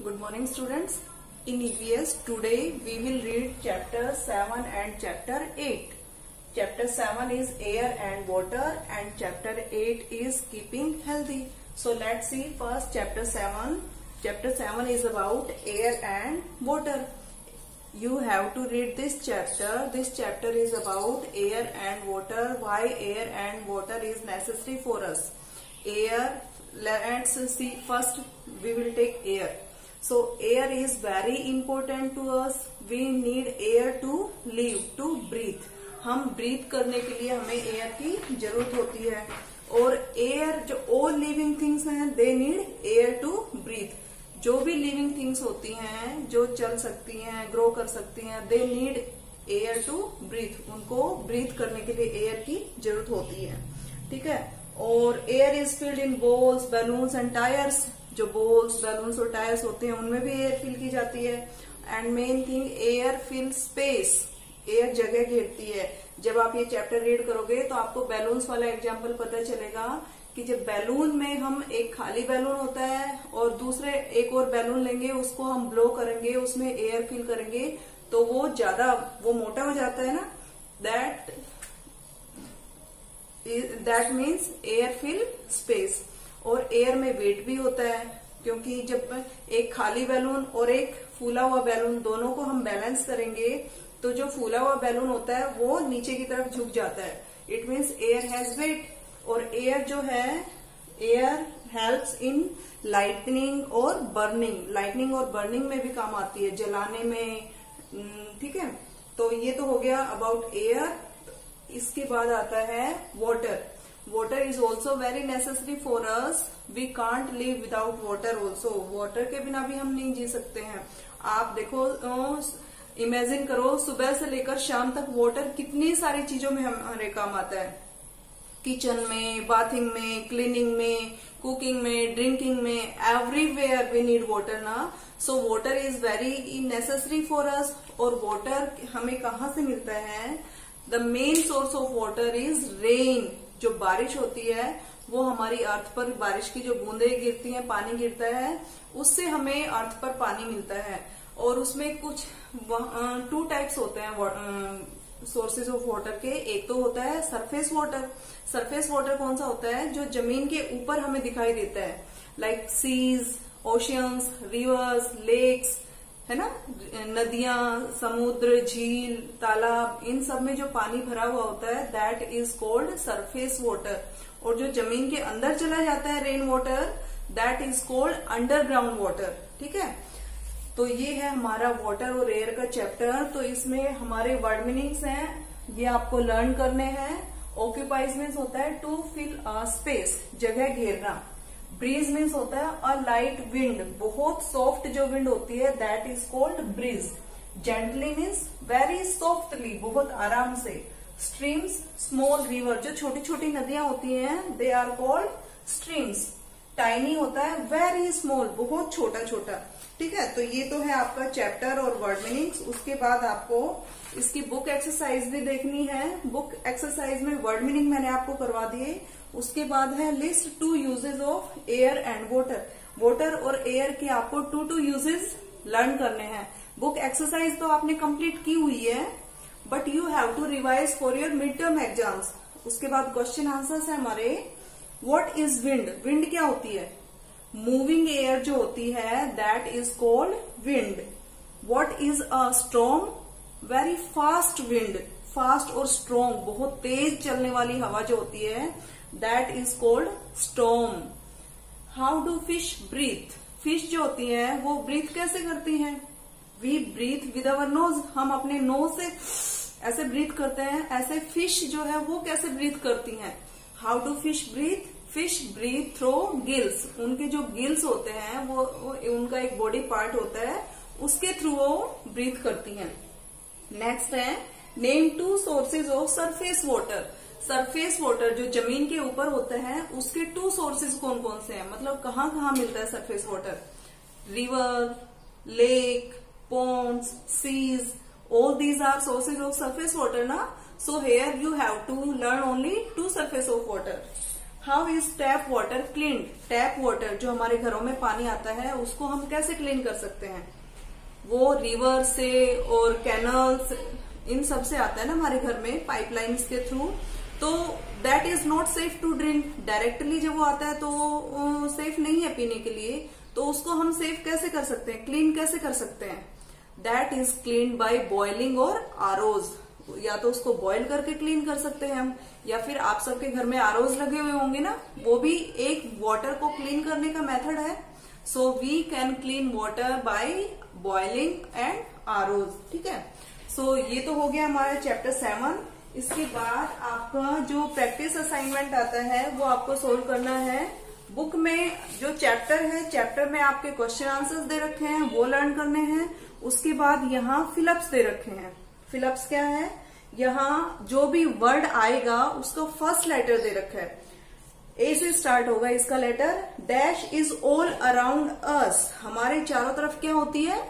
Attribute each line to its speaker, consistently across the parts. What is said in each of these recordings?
Speaker 1: Good morning, students. In EVS, today we will read chapter 7 and chapter 8. Chapter 7 is air and water and chapter 8 is keeping healthy. So let's see first chapter 7. Chapter 7 is about air and water. You have to read this chapter. This chapter is about air and water. Why air and water is necessary for us. Air, let's see first we will take air. So air is very important to us. We need air to live, to breathe. हम breathe करने के लिए हमें air की जरूरत होती है और एयर जो ऑल लिविंग थिंग्स हैं they need air to breathe. जो भी लिविंग थिंग्स होती हैं जो चल सकती हैं ग्रो कर सकती हैं they need air to breathe. उनको ब्रीथ करने के लिए एयर की जरूरत होती है. ठीक है. और air is filled in balls balloons and tyres. जो बोल्स बैलून्स और टायर्स होते हैं उनमें भी एयर फिल की जाती है. And main thing air fill space. Air जगह घेरती है. जब आप ये चैप्टर रीड करोगे तो आपको बैलून्स वाला एग्जाम्पल पता चलेगा कि जब बैलून में हम एक खाली बैलून होता है और दूसरे एक और बैलून लेंगे उसको हम ब्लो करेंगे उसमें एयर फिल करेंगे तो वो ज्यादा वो मोटा हो जाता है ना. That means air fill space. और एयर में वेट भी होता है क्योंकि जब एक खाली बैलून और एक फूला हुआ बैलून दोनों को हम बैलेंस करेंगे तो जो फूला हुआ बैलून होता है वो नीचे की तरफ झुक जाता है. It means air has weight. और एयर जो है एयर हेल्प्स इन लाइटनिंग और बर्निंग. लाइटनिंग और बर्निंग में भी काम आती है जलाने में. ठीक है. तो ये तो हो गया अबाउट एयर. इसके बाद आता है water. Water is also very necessary for us. We can't live without water also. Water के बिना भी हम नहीं जी सकते हैं. आप देखो इमेजिन करो सुबह से लेकर शाम तक वाटर कितनी सारी चीजों में हमारे काम आता है. किचन में, बाथिंग में, क्लीनिंग में, कुकिंग में, ड्रिंकिंग में, एवरीवेयर वी नीड वाटर ना. So water is very necessary for us. और वाटर हमें कहाँ से मिलता है? The main source of water is rain. जो बारिश होती है वो हमारी अर्थ पर बारिश की जो बूंदें गिरती हैं पानी गिरता है उससे हमें अर्थ पर पानी मिलता है. और उसमें कुछ 2 टाइप्स होते हैं सोर्सेज ऑफ वाटर के. एक तो होता है सरफेस वाटर. सरफेस वाटर कौन सा होता है? जो जमीन के ऊपर हमें दिखाई देता है. Like seas, oceans, rivers, lakes, है ना. नदियां, समुद्र, झील, तालाब, इन सब में जो पानी भरा हुआ होता है that is called surface water. और जो जमीन के अंदर चला जाता है rain water that is called underground water. ठीक है. तो ये है हमारा वाटर और एयर का चैप्टर. तो इसमें हमारे वर्ड मीनिंग्स हैं ये आपको लर्न करने हैं. ऑक्यूपाइज मीन्स होता है टू फिल अ स्पेस, जगह घेरना. ब्रीज मीन्स होता है अ लाइट विंड. बहुत सॉफ्ट जो विंड होती है that is called breeze. Gently means very softly, बहुत आराम से. स्ट्रीम्स, स्मॉल रिवर, जो छोटी छोटी नदियां होती हैं they are called streams. Tiny होता है वेरी स्मॉल, बहुत छोटा छोटा. ठीक है. तो ये तो है आपका चैप्टर और वर्ड मीनिंग्स. उसके बाद आपको इसकी बुक एक्सरसाइज भी देखनी है. बुक एक्सरसाइज में वर्ड मीनिंग मैंने आपको करवा दिए. उसके बाद है list 2 uses of air and water. Water और एयर के आपको 2 यूजेज लर्न करने हैं. बुक एक्सरसाइज तो आपने कंप्लीट की हुई है but you have to revise for your mid term exams. उसके बाद क्वेश्चन आंसर्स है हमारे. What is wind? विंड क्या होती है? मूविंग एयर जो होती है that is called wind. What is a storm? Very fast wind. Fast और स्ट्रॉन्ग, बहुत तेज चलने वाली हवा जो होती है that is called storm. How do fish breathe? Fish जो होती है वो ब्रीथ कैसे करती हैं? We breathe with our nose. हम अपने नोज से ऐसे ब्रीथ करते हैं. ऐसे फिश जो है वो कैसे ब्रीथ करती हैं? How do fish breathe? Fish breathe through gills. उनके जो गिल्स होते हैं वो उनका एक बॉडी पार्ट होता है उसके थ्रू वो ब्रीथ करती हैं. नेक्स्ट है name 2 sources of surface water. Surface water जो जमीन के ऊपर होता है उसके 2 सोर्सेज कौन कौन से हैं? मतलब कहाँ कहाँ मिलता है surface water? River, lake, ponds, seas, all these are sources of surface water ना. So here you have to learn only 2 surface of water. How is tap water clean? Tap water जो हमारे घरों में पानी आता है उसको हम कैसे क्लीन कर सकते हैं? वो रिवर से और कैनल्स इन सब से आता है ना हमारे घर में, पाइपलाइंस के थ्रू। तो that is not safe to drink. Directly जब वो आता है तो सेफ नहीं है पीने के लिए। तो उसको हम सेफ कैसे कर सकते हैं, क्लीन कैसे कर सकते हैं? That is clean by boiling और आरओज। या तो उसको बॉईल करके क्लीन कर सकते हैं हम, या फिर आप सबके घर में आरओज लगे हुए होंगे ना, वो भी एक वाटर को क्लीन करने का मेथड है। So we can clean water by boiling and ROs. ठीक है। सो ये तो हो गया हमारा चैप्टर 7। इसके बाद आपका जो प्रैक्टिस असाइनमेंट आता है वो आपको सोल्व करना है। बुक में जो चैप्टर है, चैप्टर में आपके क्वेश्चन आंसर्स दे रखे हैं, वो लर्न करने हैं। उसके बाद यहाँ फिलअप्स दे रखे हैं। फिलअप्स क्या है? यहाँ जो भी वर्ड आएगा उसका फर्स्ट लेटर दे रखा है। ए से स्टार्ट होगा इसका letter. Dash is all around us. हमारे चारों तरफ क्या होती है?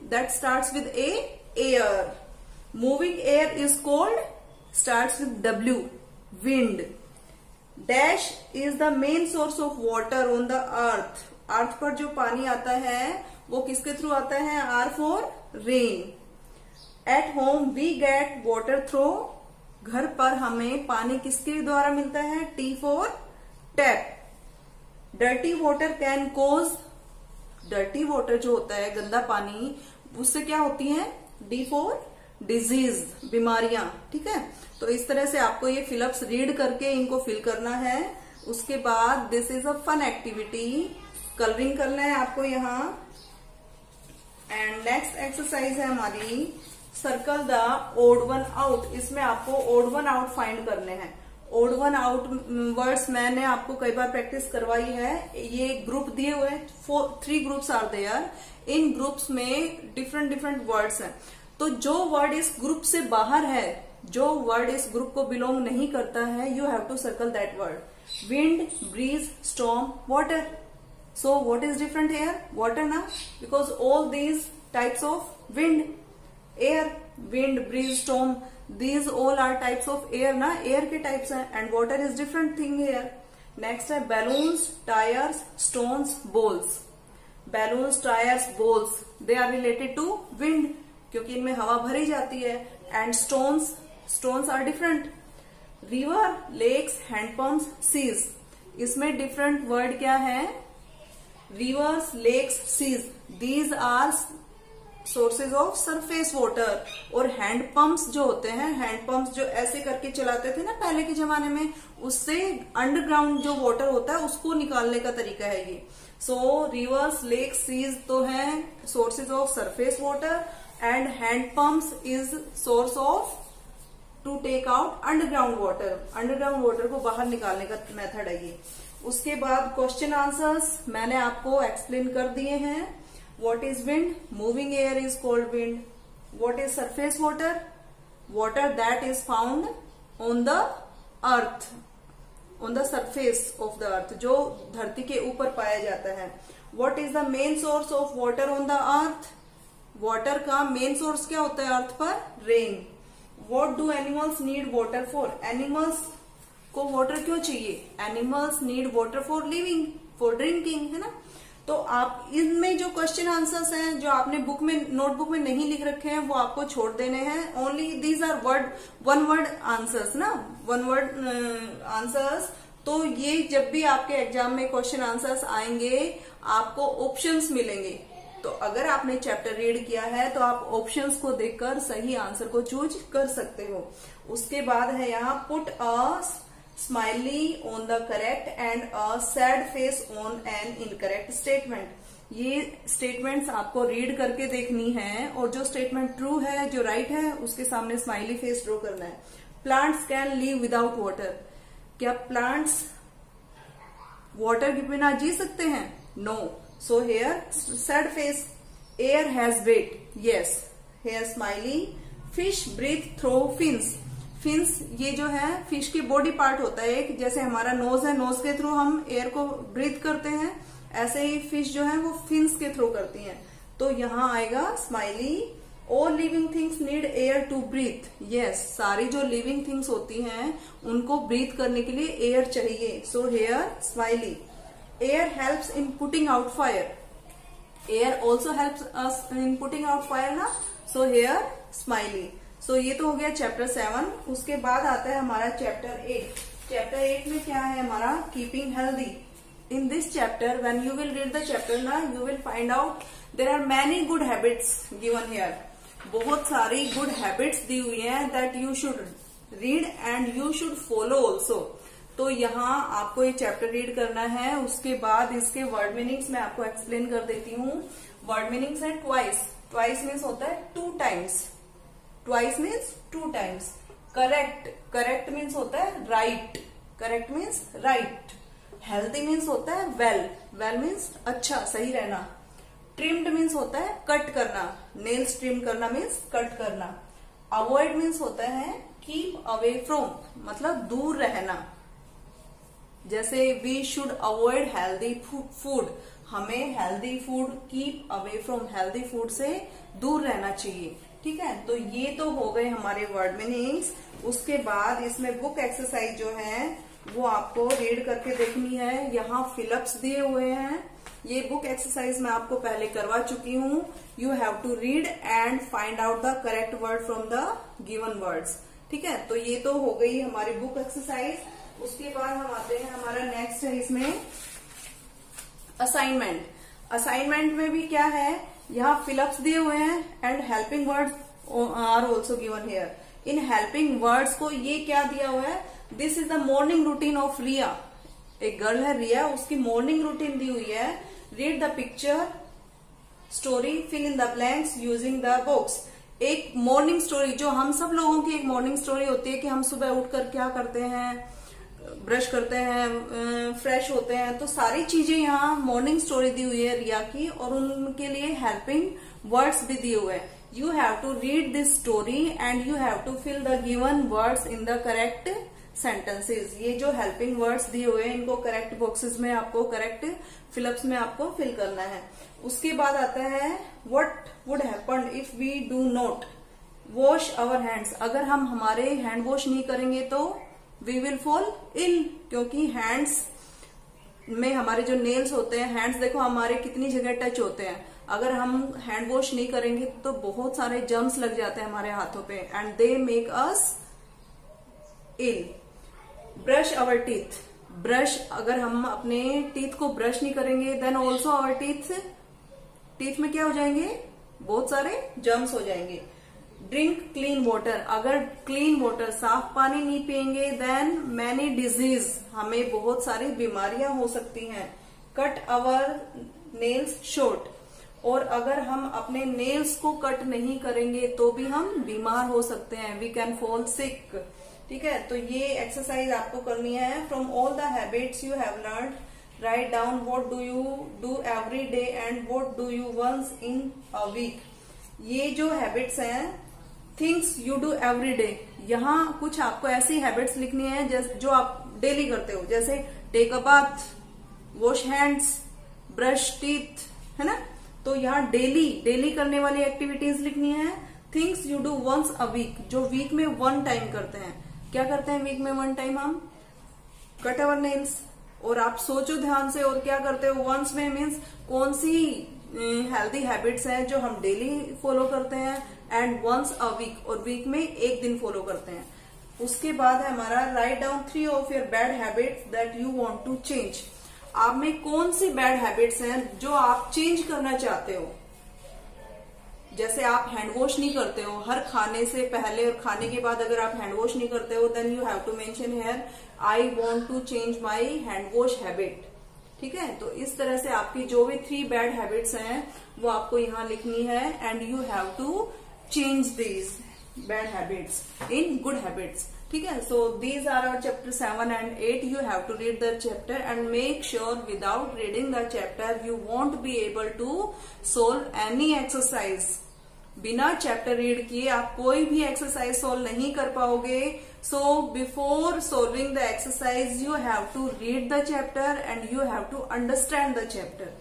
Speaker 1: That starts with A, air. Moving air is cold, starts with W, wind. Dash is the main source of water on the earth. Earth पर जो पानी आता है वो किसके थ्रू आता है? R for rain. At home we get water through. घर पर हमें पानी किसके द्वारा मिलता है? T for tap. Dirty water can cause. Dirty water जो होता है, गंदा पानी, उससे क्या होती है? डी फॉर डिजीज, बीमारियां। ठीक है। तो इस तरह से आपको ये फिलअप्स रीड करके इनको फिल करना है। उसके बाद this is a fun activity, colouring करना है आपको यहाँ। एंड नेक्स्ट एक्सरसाइज है हमारी circle the odd one out. इसमें आपको ओड वन आउट फाइंड करने हैं। ओड वन आउट वर्ड्स मैंने आपको कई बार प्रैक्टिस करवाई है। ये ग्रुप दिए हुए हैं, 3 ग्रुप्स आर देयर। इन ग्रुप्स में डिफरेंट डिफरेंट वर्ड्स हैं। तो जो वर्ड इस ग्रुप से बाहर है, जो वर्ड इस ग्रुप को बिलोंग नहीं करता है, you have to circle that word. Wind, breeze, storm, water. So what is different here? Water ना, because all these types of wind, air, wind, breeze, storm, these all are types of air ना, air के types हैं। And water is different thing here. Next है balloons, tyres, stones, balls. Balloons, tyres, balls, they are related to wind, क्योंकि इनमें हवा भरी जाती है। And stones are different. River, lakes, handpumps, seas. इसमें डिफरेंट वर्ड क्या है? Rivers, lakes, seas, these are sources of surface water. और हैंडपंप्स जो होते हैं, हैंडपंप्स जो ऐसे करके चलाते थे ना पहले के जमाने में, उससे अंडरग्राउंड जो वाटर होता है उसको निकालने का तरीका है ये। सो रिवर्स, लेक, सीज तो हैं sources of surface water, and handpumps is source of to take out underground water. Underground water को बाहर निकालने का मेथड है ये। उसके बाद क्वेश्चन आंसर्स मैंने आपको एक्सप्लेन कर दिए हैं। What is wind? Moving air is called wind. What is surface water? Water that is found on the earth, on the surface of the earth, जो धरती के ऊपर पाया जाता है। What is the main source of water on the earth? Water का main source क्या होता है अर्थ पर? Rain. What do animals need water for? Animals को water क्यों चाहिए? Animals need water for living, for drinking, है ना। तो आप इनमें जो क्वेश्चन आंसर्स हैं जो आपने बुक में, नोटबुक में नहीं लिख रखे हैं, वो आपको छोड़ देने हैं। Only these are one word answers ना, वन वर्ड आंसर्स। तो ये जब भी आपके एग्जाम में क्वेश्चन आंसर्स आएंगे आपको ऑप्शंस मिलेंगे। तो अगर आपने चैप्टर रीड किया है तो आप ऑप्शंस को देखकर सही आंसर को चूज कर सकते हो। उसके बाद है यहाँ put a smiley on the correct and a sad face on an incorrect statement. ये स्टेटमेंट्स आपको रीड करके देखनी है और जो स्टेटमेंट ट्रू है, जो राइट है, उसके सामने स्माइली फेस ड्रॉ करना है। Plants can live without water. क्या प्लांट्स वाटर के बिना जी सकते हैं? No. So here sad face. Air has weight, yes. Here smiley. Fish breathe through fins. Fins ये जो है फिश की बॉडी पार्ट होता है एक, जैसे हमारा नोज है, नोज के थ्रू हम एयर को ब्रीथ करते हैं, ऐसे ही फिश जो है वो फिन्स के थ्रू करती हैं। तो यहाँ आएगा smiley. All living things need air to breathe. Yes, सारी जो लिविंग थिंग्स होती हैं उनको ब्रीथ करने के लिए एयर चाहिए। So here smiley. Air helps in putting out fire. Air also helps us in putting out fire ना। So here smiley. सो ये तो हो गया चैप्टर 7। उसके बाद आता है हमारा चैप्टर 8। चैप्टर 8 में क्या है हमारा, keeping healthy. In this chapter when you will read the chapter ना, you will find out there are many good habits given here. बहुत सारी गुड हैबिट्स दी हुई हैं that you should read and you should follow also. तो यहाँ आपको ये चैप्टर रीड करना है। उसके बाद इसके वर्ड मीनिंग्स मैं आपको एक्सप्लेन कर देती हूँ। वर्ड मीनिंग्स है ट्वाइस। ट्वाइस मीन्स होता है 2 times. Twice means 2 times. Correct, correct means होता है right. Correct means right. Healthy means होता है वेल। वेल मीन्स अच्छा, सही रहना। ट्रिम्ड मीन्स होता है कट करना। नेल्स ट्रिम करना मीन्स कट करना। अवॉइड मीन्स होता है कीप अवे फ्रॉम, मतलब दूर रहना। जैसे we should avoid healthy food, हमें healthy food keep away from, healthy food से दूर रहना चाहिए। ठीक है, तो ये तो हो गए हमारे वर्ड मीनिंग्स। उसके बाद इसमें बुक एक्सरसाइज जो है वो आपको रीड करके देखनी है। यहाँ फिलअप्स दिए हुए हैं। ये बुक एक्सरसाइज मैं आपको पहले करवा चुकी हूँ। You have to read and find out the correct word from the given words. ठीक है, तो ये तो हो गई हमारी बुक एक्सरसाइज। उसके बाद हम आते हैं, हमारा नेक्स्ट है इसमें असाइनमेंट। असाइनमेंट में भी क्या है, यहाँ फिलअप्स दिए हुए हैं and helping words are also given here. In helping words को ये क्या दिया हुआ है, this is the morning routine of Riya. एक गर्ल है रिया, उसकी मॉर्निंग रूटीन दी हुई है। Read the picture story, fill in the blanks using the box. एक मॉर्निंग स्टोरी, जो हम सब लोगों की एक मॉर्निंग स्टोरी होती है कि हम सुबह उठकर क्या करते हैं, ब्रश करते हैं, फ्रेश होते हैं। तो सारी चीजें यहाँ मॉर्निंग स्टोरी दी हुई है रिया की, और उनके लिए हेल्पिंग वर्ड्स भी दिए हुए हैं। You have to read this story and you have to fill the given words in the correct sentences. ये जो हेल्पिंग वर्ड्स दिए हुए हैं इनको करेक्ट बॉक्सेस में आपको, करेक्ट फिलअप्स में आपको फिल करना है। उसके बाद आता है what would happen if we do not wash our hands. अगर हम हमारे हैंड वॉश नहीं करेंगे तो वी विल फॉल इल, क्योंकि हैंड्स में हमारे जो नेल्स होते हैं, हैंड्स देखो हमारे कितनी जगह टच होते हैं। अगर हम हैंड वॉश नहीं करेंगे तो बहुत सारे जर्म्स लग जाते हैं हमारे हाथों पे and they make us ill. Brush our teeth. Brush, अगर हम अपने टीथ को ब्रश नहीं करेंगे देन ऑल्सो आवर टीथ में क्या हो जाएंगे, बहुत सारे जर्म्स हो जाएंगे। Drink clean water. अगर क्लीन वाटर, साफ पानी नहीं पिएंगे देन मैनी डिजीज, हमें बहुत सारी बीमारियां हो सकती हैं। Cut our nails short. और अगर हम अपने नेल्स को कट नहीं करेंगे तो भी हम बीमार हो सकते हैं, वी कैन फॉल सिक। ठीक है, तो ये एक्सरसाइज आपको करनी है। From all the habits you have learn, write down what do you do every day and what do you once in a week. ये जो हैबिट्स हैं, things you do every day, यहाँ कुछ आपको ऐसी हैबिट्स लिखनी है जो आप डेली करते हो, जैसे take a bath, wash hands, brush teeth, है ना। तो यहाँ डेली करने वाली एक्टिविटीज लिखनी है। Things you do once a week, जो वीक में 1 टाइम करते हैं। क्या करते हैं वीक में 1 टाइम हम, कट अवर नेल्स। और आप सोचो ध्यान से, और क्या करते हो वंस में, मीन्स कौन सी हेल्दी हैबिट्स हैं जो हम डेली फॉलो करते हैं, एंड वंस अ वीक, और वीक में 1 दिन फॉलो करते हैं। उसके बाद है हमारा write down 3 of your bad habits that you want to change. आप में कौन सी बैड हैबिट्स हैं जो आप चेंज करना चाहते हो। जैसे आप हैंड वॉश नहीं करते हो, हर खाने से पहले और खाने के बाद अगर आप हैंड वॉश नहीं करते हो then you have to mention here I want to change my hand wash habit. ठीक है, तो इस तरह से आपकी जो भी 3 बैड हैबिट्स हैं वो आपको यहाँ लिखनी है and you have to change these bad habits in good habits. ठीक है, so these are our chapter 7 and 8. You have to read the chapter and make sure without reading the chapter you won't be able to solve any exercise. बिना chapter read किए आप कोई भी exercise solve नहीं कर पाओगे। So before solving the exercise you have to read the chapter and you have to understand the chapter.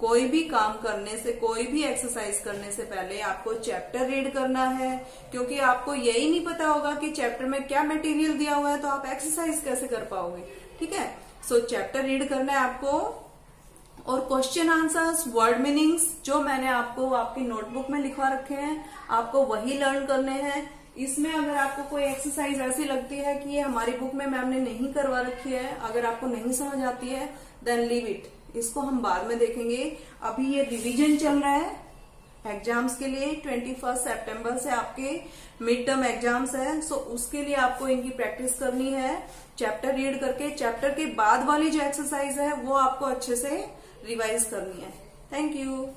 Speaker 1: कोई भी काम करने से, कोई भी एक्सरसाइज करने से पहले आपको चैप्टर रीड करना है, क्योंकि आपको यही नहीं पता होगा कि चैप्टर में क्या मटेरियल दिया हुआ है, तो आप एक्सरसाइज कैसे कर पाओगे। ठीक है, सो चैप्टर रीड करना है आपको, और क्वेश्चन आंसर्स, वर्ड मीनिंग्स जो मैंने आपको आपकी नोटबुक में लिखवा रखे हैं, आपको वही लर्न करने हैं। इसमें अगर आपको कोई एक्सरसाइज ऐसी लगती है कि ये हमारी बुक में मैम ने नहीं करवा रखी है, अगर आपको नहीं समझ आती है, देन लीव इट, इसको हम बाद में देखेंगे। अभी ये रिवीजन चल रहा है एग्जाम्स के लिए। 21 सितंबर से आपके मिड टर्म एग्जाम्स है, सो उसके लिए आपको इनकी प्रैक्टिस करनी है चैप्टर रीड करके। चैप्टर के बाद वाली जो एक्सरसाइज है वो आपको अच्छे से रिवाइज करनी है। Thank you.